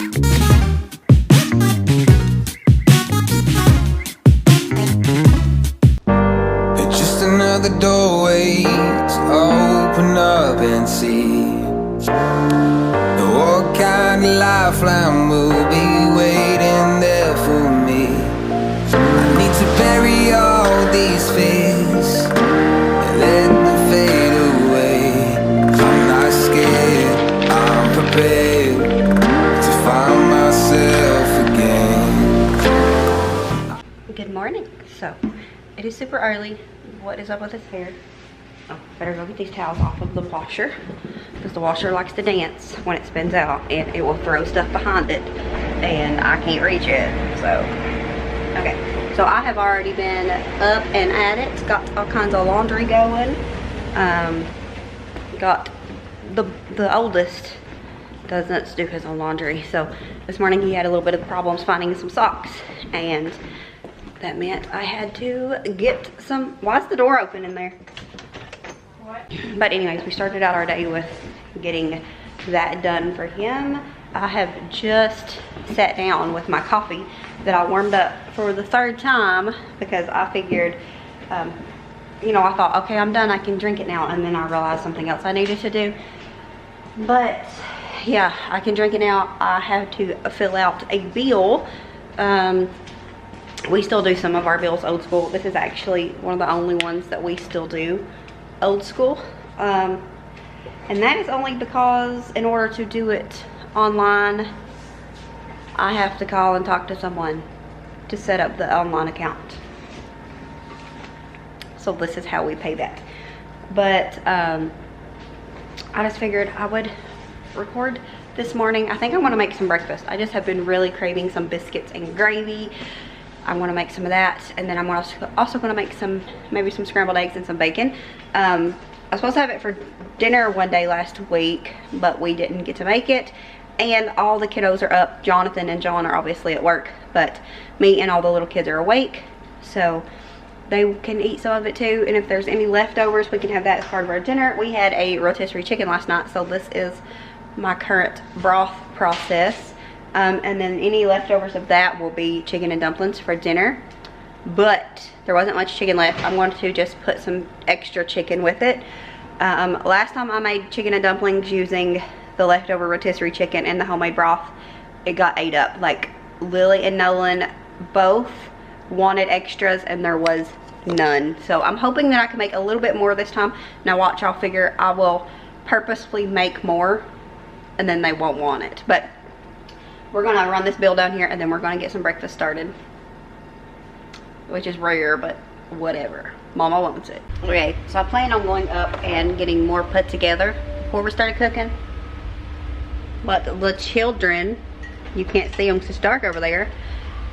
It's just another doorway to open up and see what kind of lifeline will be waiting there for me. I need to bury all these fears and let them fade away. I'm not scared, I'm prepared to find myself again. Good morning. So it is super early. What is up with his hair? Oh, better go get these towels off of the washer, because the washer likes to dance when it spins out and it will throw stuff behind it and I can't reach it. So okay, so I have already been up and at it, got all kinds of laundry going. Got the oldest doesn't do his own laundry, so this morning he had a little bit of problems finding some socks, and that meant I had to get some. Why is the door open in there? What? But anyways, we started out our day with getting that done for him. I have just sat down with my coffee that I warmed up for the 3rd time, because I figured, you know, I thought, okay, I'm done, I can drink it now, and then I realized something else I needed to do. But yeah, I can drink it now. I have to fill out a bill. We still do some of our bills old school. This is actually one of the only ones that we still do old school. And that is only because in order to do it online, I have to call and talk to someone to set up the online account. So this is how we pay that. But I just figured I would record this morning. I think I want to make some breakfast. I just have been really craving some biscuits and gravy. I want to make some of that, and then I'm also going to make maybe some scrambled eggs and some bacon. I was supposed to have it for dinner one day last week, but we didn't get to make it, and all the kiddos are up. Jonathan and John are obviously at work, but me and all the little kids are awake, so they can eat some of it too. And if there's any leftovers, we can have that as part of our dinner. We had a rotisserie chicken last night, so this is my current broth process. And then any leftovers of that will be chicken and dumplings for dinner. But there wasn't much chicken left. I'm going to just put some extra chicken with it. Last time I made chicken and dumplings using the leftover rotisserie chicken and the homemade broth, it got ate up. Like, Lily and Nolan both wanted extras and there was none. So I'm hoping that I can make a little bit more this time. Now watch, I'll figure I will purposefully make more and then they won't want it. But we're gonna run this bill down here and then we're gonna get some breakfast started, which is rare, but whatever. Mama wants it. Okay, so I plan on going up and getting more put together before we started cooking. But the children, you can't see them because it's dark over there,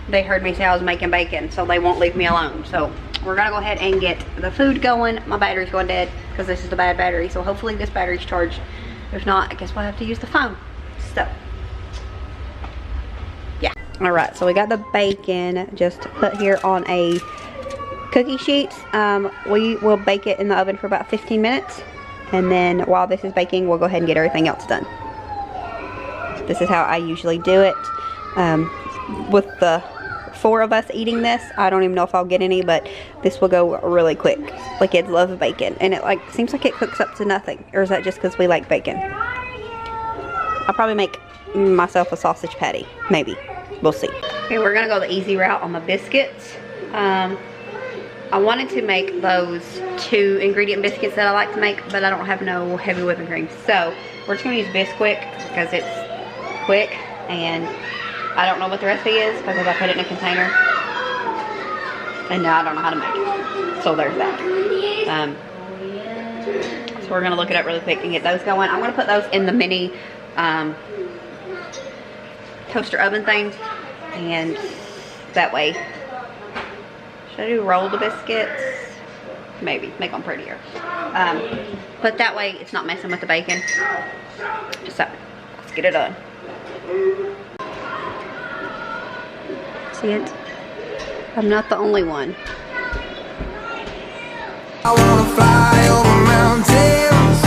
they heard me say I was making bacon, so they won't leave me alone. So we're gonna go ahead and get the food going. My battery's going dead because this is the bad battery, so hopefully this battery's charged. If not, I guess we'll have to use the phone. So yeah. All right, so we got the bacon just put here on a cookie sheet. We will bake it in the oven for about 15 minutes. And then while this is baking, we'll go ahead and get everything else done. This is how I usually do it. With the 4 of us eating this, I don't even know if I'll get any, but this will go really quick. The kids love bacon, and it like seems like it cooks up to nothing. Or is that just because we like bacon? I'll probably make myself a sausage patty, maybe. We'll see. Okay, we're gonna go the easy route on the biscuits. I wanted to make those 2 ingredient biscuits that I like to make, but I don't have no heavy whipping cream. So we're just gonna use Bisquick because it's quick, and I don't know what the recipe is because I put it in a container and now I don't know how to make it. So there's that. So we're gonna look it up really quick and get those going. I'm gonna put those in the mini toaster oven thing, and that way, should I do roll the biscuits? Maybe, make them prettier. But that way it's not messing with the bacon. So, let's get it done. See it? I'm not the only one. I wanna fly over mountains,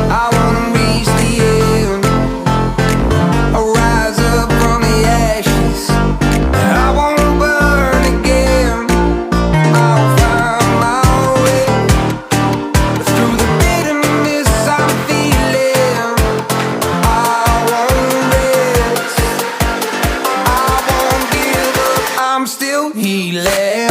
I wanna reach the end, I'll rise up healing.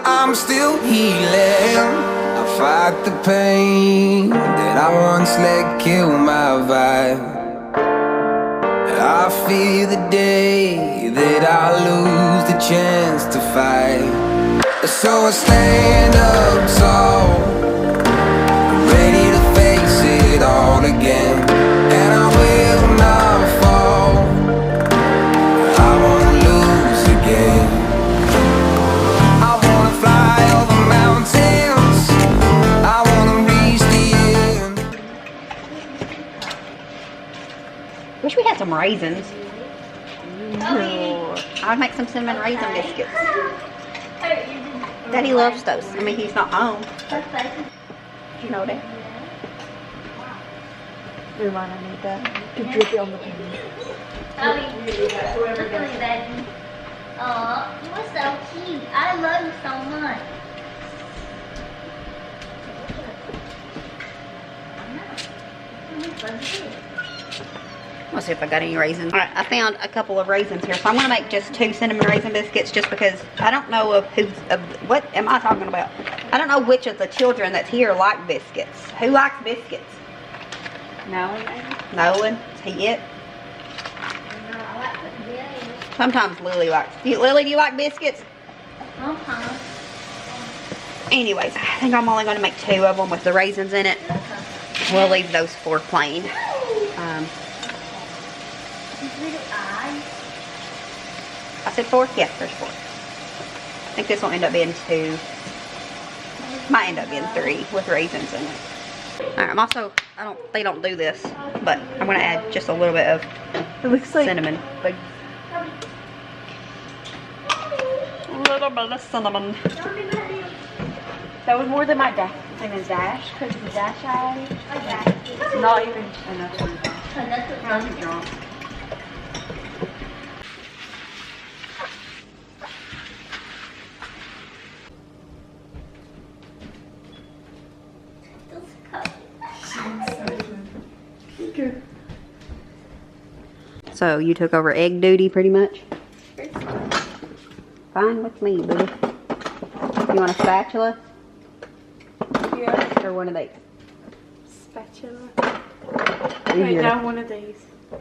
I'm still healing. Fight the pain that I once let kill my vibe. I fear the day that I lose the chance to fight. So I stand up tall, ready to face it all again. And I will not fall, I won't lose again. I wanna fly over mountains, I wanna reach the end. Wish we had some raisins. I'd make some cinnamon raisin biscuits. Daddy loves those. I mean, he's not home. You know that. We want to need that to drip it on the pan. Look at me, baby. Oh, you're so cute. I love you so much. Let's see if I got any raisins. All right, I found a couple of raisins here, so I'm gonna make just 2 cinnamon raisin biscuits, just because I don't know what am I talking about? I don't know which of the children that's here like biscuits. Who likes biscuits? Nolan, maybe? Nolan, is he it? No, I like putting jelly. Sometimes Lily likes. Lily, do you like biscuits? Sometimes. Anyways, I think I'm only gonna make 2 of them with the raisins in it. We'll leave those 4 plain. These little eyes. I said 4? Yeah, there's 4. I think this will end up being 2. Might end up being 3 with raisins in it. Alright, I'm also, they don't do this, but I'm gonna add just a little bit of It looks like cinnamon. Like A little bit of cinnamon. that was more than my dash because the dash I it's not even enough. So you took over egg duty pretty much? Fine with me, buddy. You want a spatula? Yeah. Or one of these? Spatula. Easier. Wait, no, one of these.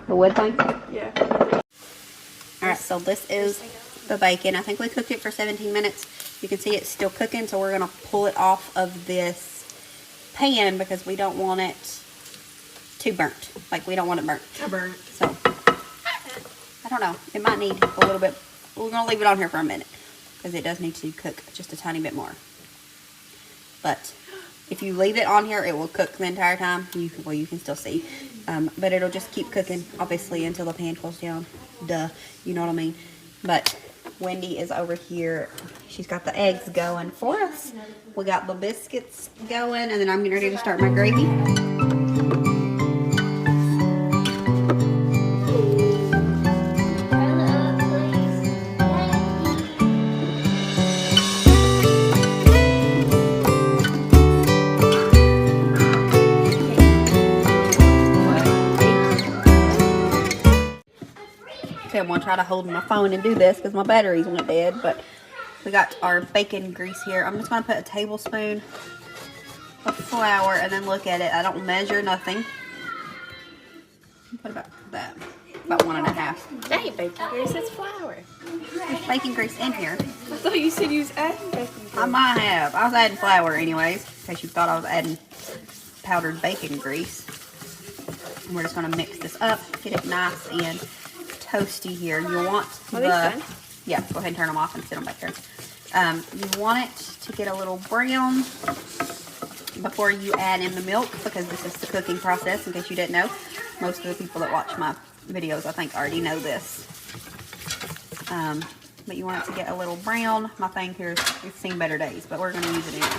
The wood thing? Yeah. Alright, so this is the bacon. I think we cooked it for 17 minutes. You can see it's still cooking, so we're going to pull it off of this pan because we don't want it too burnt. Like, we don't want it burnt. Burnt. So, I don't know. It might need a little bit. We're going to leave it on here for a minute because it does need to cook just a tiny bit more. But if you leave it on here, it will cook the entire time. You can still see. But it'll just keep cooking, obviously, until the pan cools down. Duh. You know what I mean? But Wendy is over here. She's got the eggs going for us. We got the biscuits going. And then I'm getting ready to start my gravy. I'm gonna try to hold my phone and do this because my batteries went dead, but we got our bacon grease here. I'm just gonna put a tablespoon of flour and then look at it. I don't measure nothing. What about that? About 1.5. That ain't bacon grease, it's flour. There's bacon grease in here. I thought you said you was adding bacon grease. I might have. I was adding flour anyways, in case you thought I was adding powdered bacon grease. And we're just gonna mix this up, get it nice and toasty here. You want yeah, go ahead and turn them off and sit them back there. You want it to get a little brown before you add in the milk because this is the cooking process in case you didn't know. Most of the people that watch my videos I think already know this. But you want it to get a little brown. My thing here is it's seen better days, but we're going to use it anyway.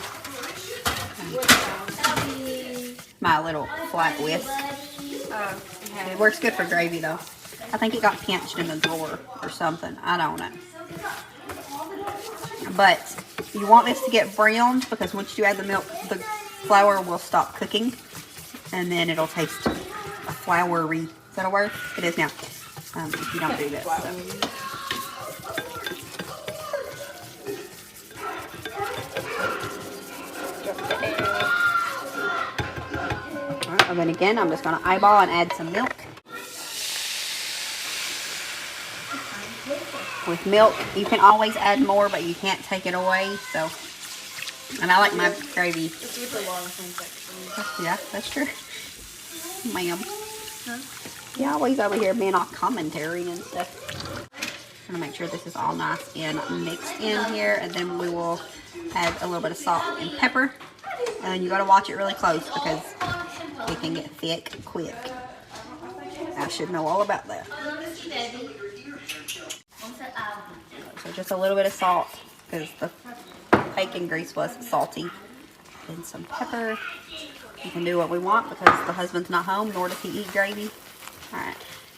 my little flat whisk. It works good for gravy though. I think it got pinched in the drawer or something. I don't know. But you want this to get browned because once you add the milk, the flour will stop cooking. And then it'll taste floury. Is that a word? It is now. If you don't do this. So. Alright, and then again, I'm just going to eyeball and add some milk. With milk, you can always add more, but you can't take it away. So, and I like my gravy. Yeah, that's true. Ma'am. Huh? Yeah, always over here being all commentary and stuff. I'm gonna make sure this is all nice and mixed in here, and then we will add a little bit of salt and pepper. And you gotta watch it really close because it can get thick quick. I should know all about that. So just a little bit of salt because the bacon grease was salty. And some pepper. You can do what we want because the husband's not home, nor does he eat gravy. Alright,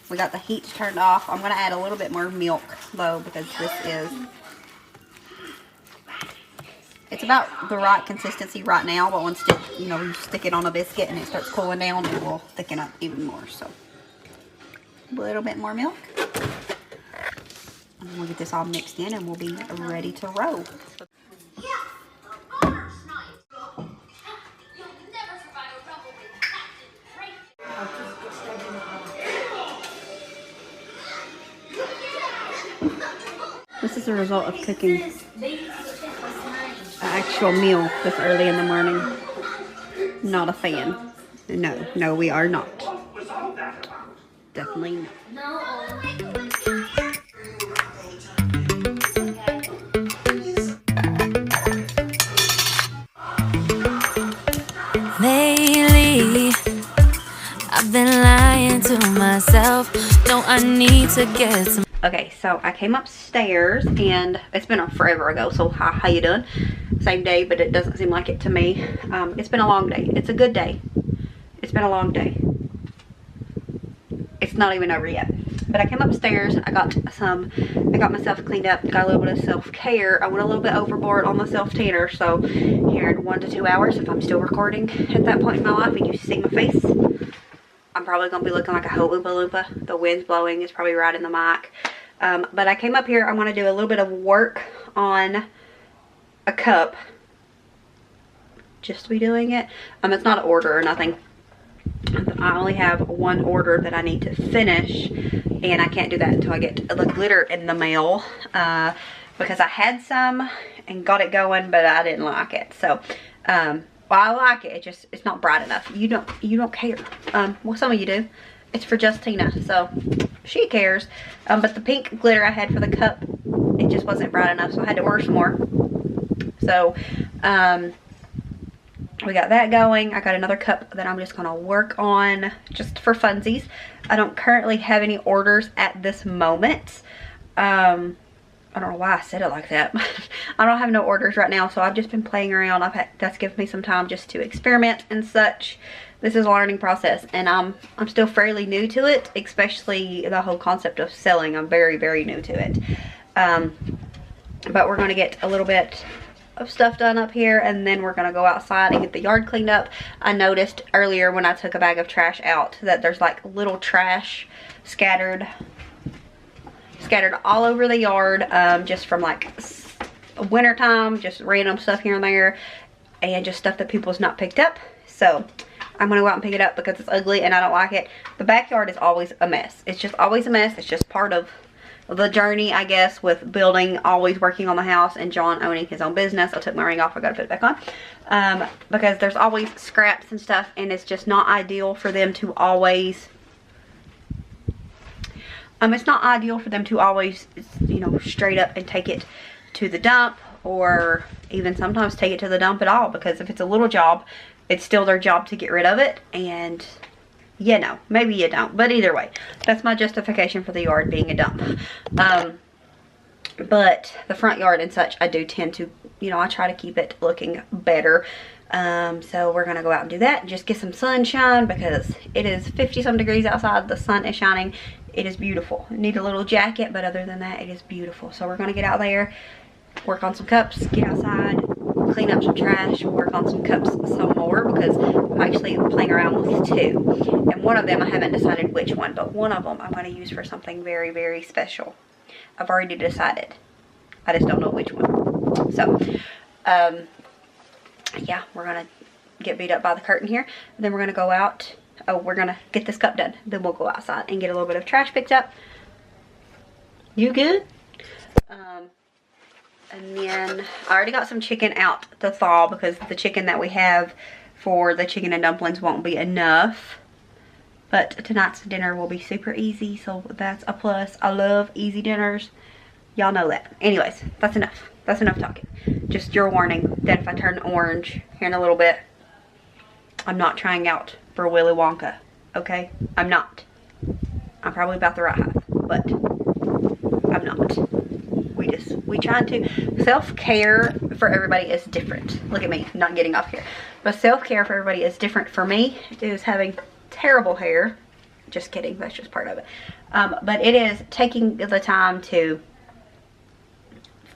we got the heat turned off. I'm going to add a little bit more milk though because this is, it's about the right consistency right now, but once you stick it on a biscuit and it starts cooling down, it will thicken up even more. So a little bit more milk. And we'll get this all mixed in and we'll be ready to roll. This is the result of cooking an actual meal this early in the morning. Not a fan. No, we are not. Definitely not. Lately, I've been lying to myself. No, I need to get some. Okay, so I came upstairs and it's been forever ago. So hi, how you doing? Same day, but it doesn't seem like it to me. It's been a long day. It's a good day. It's been a long day. It's not even over yet. But I came upstairs. I got myself cleaned up. Got a little bit of self-care. I went a little bit overboard on the self-tanner. So here in 1 to 2 hours, if I'm still recording at that point in my life and you see my face, I'm probably going to be looking like a ℂ𝕠𝕟𝕢𝕠𝕟. The wind's blowing. It's probably right in the mic. But I came up here. I want to do a little bit of work on a cup. Just to be doing it. It's not an order or nothing. I only have one order that I need to finish. And I can't do that until I get the glitter in the mail. Because I had some and got it going, but I didn't like it. So, well, I like it. It's not bright enough. You don't care. Well, some of you do. It's for Justina, so she cares. But the pink glitter I had for the cup, it just wasn't bright enough, so I had to order some more. So, we got that going. I got another cup that I'm just gonna work on just for funsies. I don't currently have any orders at this moment. I don't know why I said it like that. I don't have no orders right now, so I've just been playing around. That's given me some time just to experiment and such. This is a learning process, and I'm still fairly new to it, especially the whole concept of selling. I'm very, very new to it. But we're going to get a little bit of stuff done up here, and then we're going to go outside and get the yard cleaned up. I noticed earlier when I took a bag of trash out that there's like little trash scattered all over the yard, just from like winter time, just random stuff here and there, and just stuff that people's not picked up. So I'm gonna go out and pick it up because it's ugly and I don't like it. The backyard is always a mess. It's just always a mess. It's just part of the journey, I guess, with building, always working on the house, and John owning his own business. I took my ring off. I gotta put it back on, because there's always scraps and stuff, and it's just not ideal for them to always it's not ideal for them to always, you know, straight up and take it to the dump, or even sometimes take it to the dump at all, because if it's a little job, it's still their job to get rid of it. And you know, maybe you don't, but either way, that's my justification for the yard being a dump. But the front yard and such, I do tend to, you know, I try to keep it looking better. So we're gonna go out and do that and just get some sunshine because it is 50-some degrees outside. The sun is shining. It is beautiful. I need a little jacket, but other than that, it is beautiful. So we're gonna get out there, work on some cups, get outside, clean up some trash, work on some cups some more because I'm actually playing around with 2. And one of them I haven't decided which one, but one of them I'm gonna use for something very, very special. I've already decided. I just don't know which one. So, yeah, we're gonna get beat up by the curtain here. And then we're gonna go out. Oh, we're gonna get this cup done. Then we'll go outside and get a little bit of trash picked up. You good? And then I already got some chicken out to thaw because the chicken that we have for the chicken and dumplings won't be enough. But tonight's dinner will be super easy, so that's a plus. I love easy dinners. Y'all know that. Anyways, that's enough. That's enough talking. Just your warning that if I turn orange here in a little bit, I'm not trying out for Willy Wonka, okay? I'm not. I'm probably about the right height, but I'm not. We trying to, self-care for everybody is different. Look at me, not getting off here. But self-care for everybody is different. For me, it is having terrible hair. Just kidding, that's just part of it. But it is taking the time to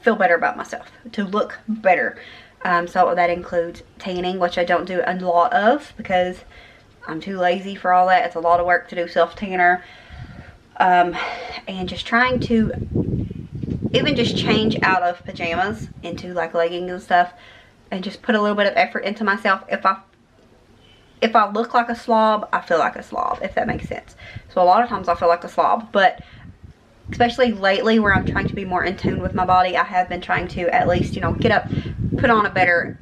feel better about myself, to look better. So that includes tanning, which I don't do a lot of because I'm too lazy for all that. It's a lot of work to do self-tanner. And just trying to even just change out of pajamas into like leggings and stuff and just put a little bit of effort into myself. If I look like a slob, I feel like a slob, if that makes sense. So a lot of times I feel like a slob, but especially lately where I'm trying to be more in tune with my body, I have been trying to at least, you know, get up, put on a better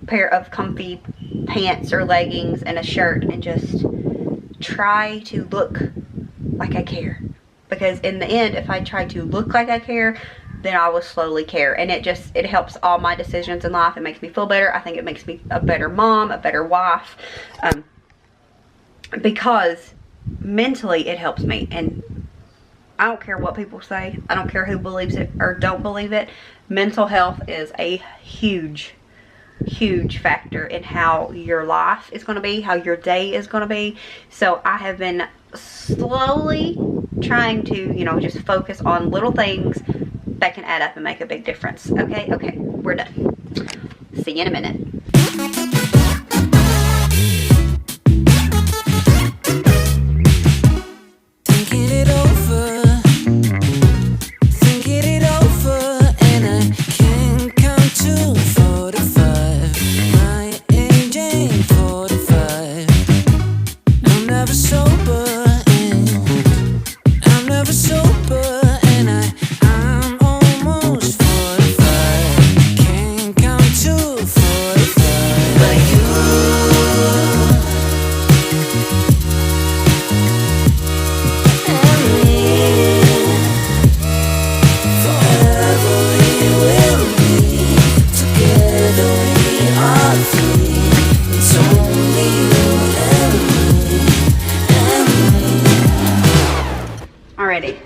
pair of comfy pants or leggings and a shirt and just try to look like I care. Because in the end, if I try to look like I care, then I will slowly care. And it helps all my decisions in life. It makes me feel better. I think it makes me a better mom, a better wife. Because mentally it helps me. And I don't care what people say. I don't care who believes it or don't believe it. Mental health is a huge factor in how your life is going to be, how your day is going to be. So I have been slowly trying to, you know, just focus on little things that can add up and make a big difference. Okay, we're done. See you in a minute.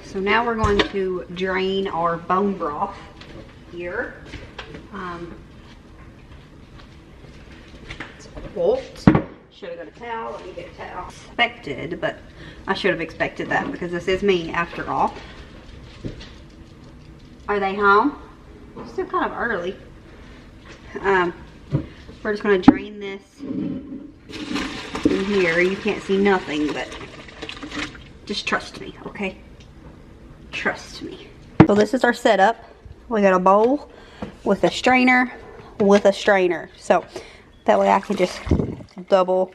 So now we're going to drain our bone broth here. It's cold. Should have got a towel. Let me get a towel. Expected, but I should have expected that because this is me after all. Are they home? It's still kind of early. We're just going to drain this in here. You can't see nothing, but just trust me, okay? Trust me. So this is our setup. We got a bowl with a strainer so that way I can just double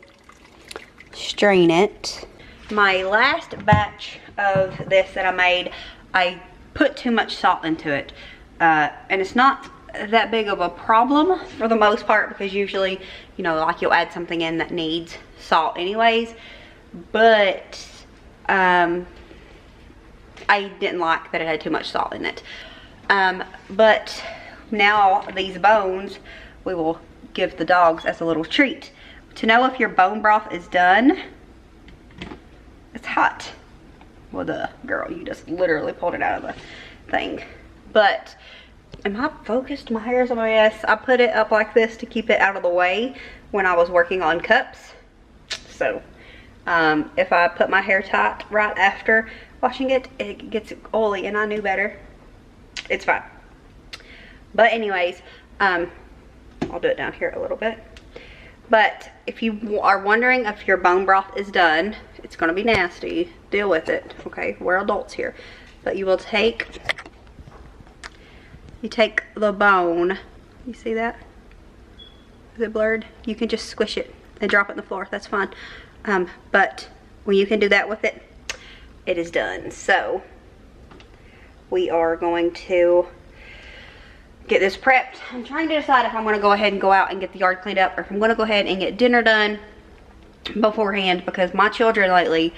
strain it. My last batch of this that I made, I put too much salt into it, and it's not that big of a problem for the most part because usually, you know, like you'll add something in that needs salt anyways, but I didn't like that it had too much salt in it. But now these bones, we will give the dogs as a little treat. To know if your bone broth is done, it's hot. Well, duh, girl, you just literally pulled it out of the thing. But am I focused? My hair's a mess. I put it up like this to keep it out of the way when I was working on cups. So if I put my hair tight right after washing it, it gets oily, and I knew better. It's fine. But anyways, I'll do it down here a little bit. But if you are wondering if your bone broth is done, it's going to be nasty. Deal with it, okay? We're adults here. But you will take the bone. You see that? Is it blurred? You can just squish it and drop it in the floor. That's fine. But when you can do that with it, it is done. So we are going to get this prepped. I'm trying to decide if I'm going to go ahead and go out and get the yard cleaned up, or if I'm going to go ahead and get dinner done beforehand, because my children lately,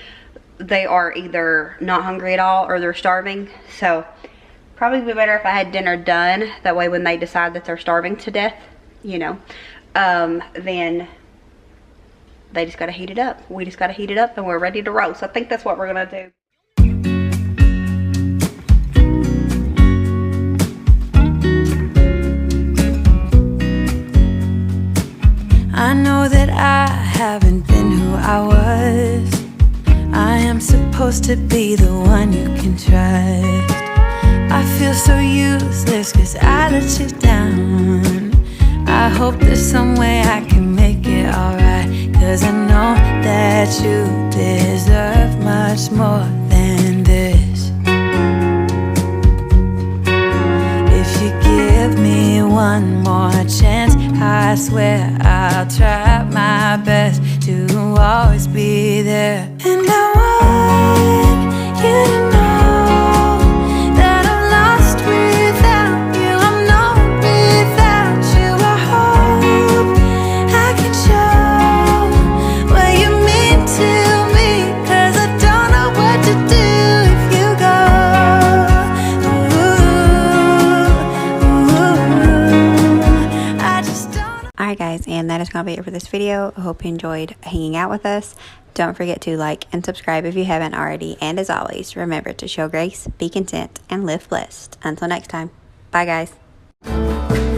they are either not hungry at all or they're starving. So probably be better if I had dinner done. That way when they decide that they're starving to death, you know, then they just got to heat it up. We just got to heat it up and we're ready to roast. I think that's what we're going to do. I know that I haven't been who I was. I am supposed to be the one you can trust. I feel so useless cause I let you down. I hope there's some way I can make it alright, cause I know that you deserve much more than this. If you give me one more chance, I swear I'll try my best to always be there. And I want you to know that I'm lost without you. I'm not without you. I hope I can show what you mean to me, cause I don't know what to do if you go. I just don't. Alright guys, and that is going to be it for this video. I hope you enjoyed hanging out with us. Don't forget to like and subscribe if you haven't already. And as always, remember to show grace, be content, and live blessed. Until next time. Bye guys.